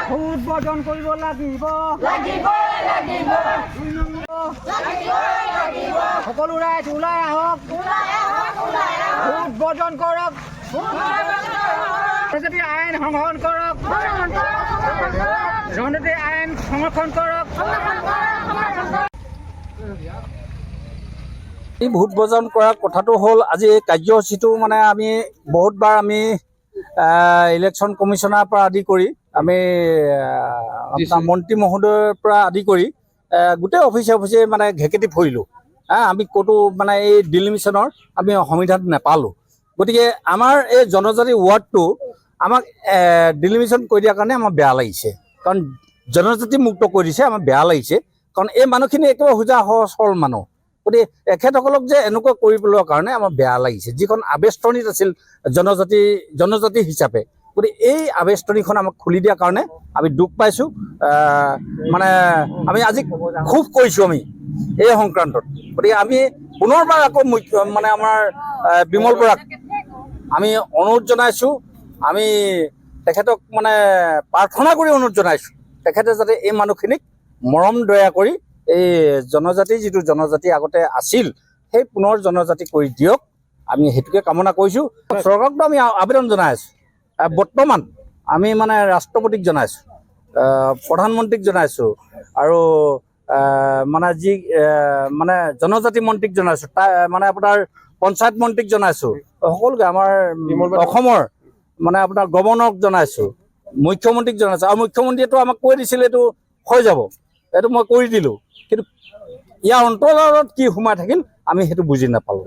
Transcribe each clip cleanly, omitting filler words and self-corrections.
Vote বৰ্জন কৰিব লাগিব সকলো ৰাইজ ওলাই আহক ভোট বৰ্জন কৰক যদি আইন সংশোধন কৰক জনজাতি আইন সংৰক্ষণ কৰক এই ভোট বৰ্জন কৰাৰ কথাটো হ'ল আজি এই কাৰ্যসূচীটো মানে আমি বহুতবাৰ আমি ইলেকশ্যন কমিশ্যনাৰ পৰা আদি কৰি আমি মন্ত্ৰী মহোদয়ৰ পৰা আদি কৰি গোটেই অফিচে মানে ঘেকেটি ফুৰিলোঁ আমি ক'তো মানে এই ডিলিমিশ্যনৰ আমি সমিধান নাপালোঁ গতিকে আমাৰ এই জনজাতি ৱাৰ্ডটো আমাক ডিলিমিশ্যন কৰি দিয়াৰ কাৰণে আমাৰ বেয়া লাগিছে কাৰণ জনজাতি মুক্ত কৰি দিছে আমাৰ বেয়া লাগিছে কাৰণ এই মানুহখিনি একেবাৰে সোজা সৰল মানুহ গতিকে এখেতসকলক যে এনেকুৱা কৰি পেলোৱাৰ কাৰণে আমাৰ বেয়া লাগিছে যিখন আৱেষ্টনীত আছিল জনজাতি হিচাপে গতিকে এই আৱেষ্টনীখন আমাক খুলি দিয়াৰ কাৰণে আমি দুখ পাইছোঁ মানে আমি আজি খুব কৈছোঁ আমি এই সংক্ৰান্তত গতিকে আমি পুনৰবাৰ আকৌ মানে আমাৰ বিমল বৰাক আমি অনুৰোধ জনাইছোঁ আমি তেখেতক মানে প্ৰাৰ্থনা কৰি অনুৰোধ জনাইছোঁ তেখেতে যাতে এই মানুহখিনিক মৰম দয়া কৰি এই জনজাতি যিটো জনজাতি আগতে আছিল সেই পুনৰ জনজাতি কৰি দিয়ক আমি সেইটোকে কামনা কৰিছোঁ চৰকাৰকতো আমি আবেদন জনাই আছোঁ বৰ্তমান আমি মানে ৰাষ্ট্ৰপতিক জনাইছোঁ প্ৰধানমন্ত্ৰীক জনাইছোঁ আৰু মানে যি মানে জনজাতি মন্ত্ৰীক জনাইছোঁ মানে আপোনাৰ পঞ্চায়ত মন্ত্ৰীক জনাইছোঁ সকলোকে আমাৰ অসমৰ মানে আপোনাৰ গভৰ্ণৰক জনাইছোঁ মুখ্যমন্ত্ৰীক জনাইছোঁ আৰু মুখ্যমন্ত্ৰীয়েতো আমাক কৈ দিছিল এইটো হৈ যাব এইটো মই কৰি দিলোঁ কিন্তু ইয়াৰ অন্তৰালত কি সোমাই থাকিল আমি সেইটো বুজি নাপালোঁ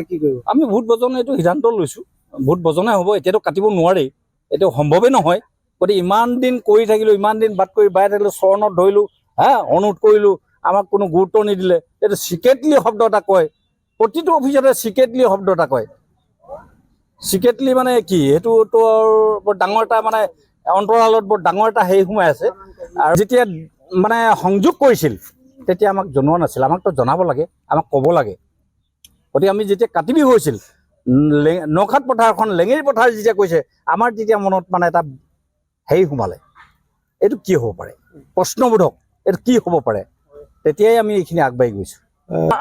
কি কৰিব আমি ভোট বৰ্জন এইটো সিদ্ধান্ত লৈছোঁ ভোট বৰ্জনে হ'ব এতিয়াতো কাটিব নোৱাৰি এইটো সম্ভৱেই নহয় গতিকে ইমান দিন কৰি থাকিলোঁ ইমান দিন বাট কৰি বাই থাকিলোঁ চৰণত ধৰিলোঁ অনুৰোধ কৰিলোঁ আমাক কোনো গুৰুত্ব নিদিলে এইটো চিক্ৰেটলি শব্দ এটা কয় প্ৰতিটো অফিচতে চিক্ৰেটলি শব্দ এটা কয় চিক্ৰেটলি মানে কি সেইটোতো বৰ ডাঙৰ এটা মানে অন্তৰালত বৰ ডাঙৰ এটা হেৰি সোমাই আছে আৰু যেতিয়া মানে সংযোগ কৰিছিল তেতিয়া আমাক জনোৱা নাছিল আমাকতো জনাব লাগে আমাক ক'ব লাগে গতিকে আমি যেতিয়া কাতি বিহু হৈছিল নখাত পথাৰখন লেঙেৰী পথাৰ যেতিয়া কৈছে আমাৰ তেতিয়া মনত মানে এটা হেৰি সোমালে এইটো কি হ'ব পাৰে প্ৰশ্নবোধক এইটো কি হ'ব পাৰে তেতিয়াই আমি এইখিনি আগবাঢ়ি গৈছোঁ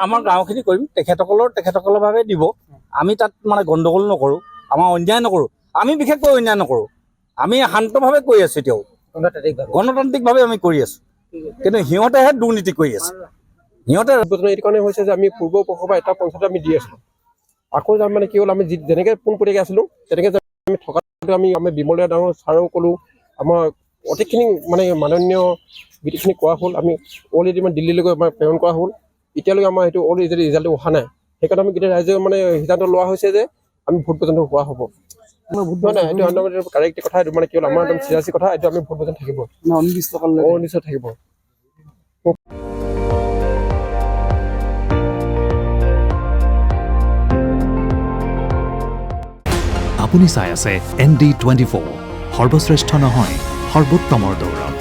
আমাৰ গাঁওখিনি কৰিম তেখেতসকলৰ বাবে দিব আমি তাত মানে গণ্ডগোল নকৰোঁ আমাৰ অন্যায় নকৰোঁ আমি বিশেষকৈ অন্যায় নকৰোঁ আমি শান্তভাৱে কৰি আছোঁ এতিয়াও গণতান্ত্ৰিকভাৱে আমি কৰি আছোঁ কিন্তু সিহঁতেহে দুৰ্নীতি কৰি আছে সিহঁতে এইটো কাৰণে হৈছে যে আমি পূৰ্বপুৰুষৰ পৰা এটা পঞ্চায়ত আমি দি আছিলোঁ আকৌ যাম মানে কি হ'ল আমি যেনেকৈ পোনপটীয়াকৈ আছিলোঁ তেনেকৈ আমি থকাটো আমি বিমল ডাঙৰ ছাৰক ক'লোঁ আমাৰ অধিকখিনি মানে মাননীয় গোটেইখিনি কোৱা হ'ল আমি অলৰেডি মানে দিল্লীলৈকে আমাৰ প্ৰেৰণ কৰা হ'ল এতিয়ালৈকে আমাৰ সেইটো অলৰেডি ৰিজাল্টটো অহা নাই সেইকাৰণে আমি গোটেই ৰাইজে মানে সিদ্ধান্ত লোৱা হৈছে যে আমি ভোট পৰ্যন্ত হোৱা হ'ব নাই এইটো কাৰেক্ট কথা এইটো মানে কি হ'ল আমাৰ একদম চিৰিয়াছ কথা এইটো আমি ভোট পৰ্যন্ত থাকিব নিশ্চয় থাকিব আপুনি চাই আছে ND24 সৰ্বশ্ৰেষ্ঠ নহয় সৰ্বোত্তমৰ দৌৰত।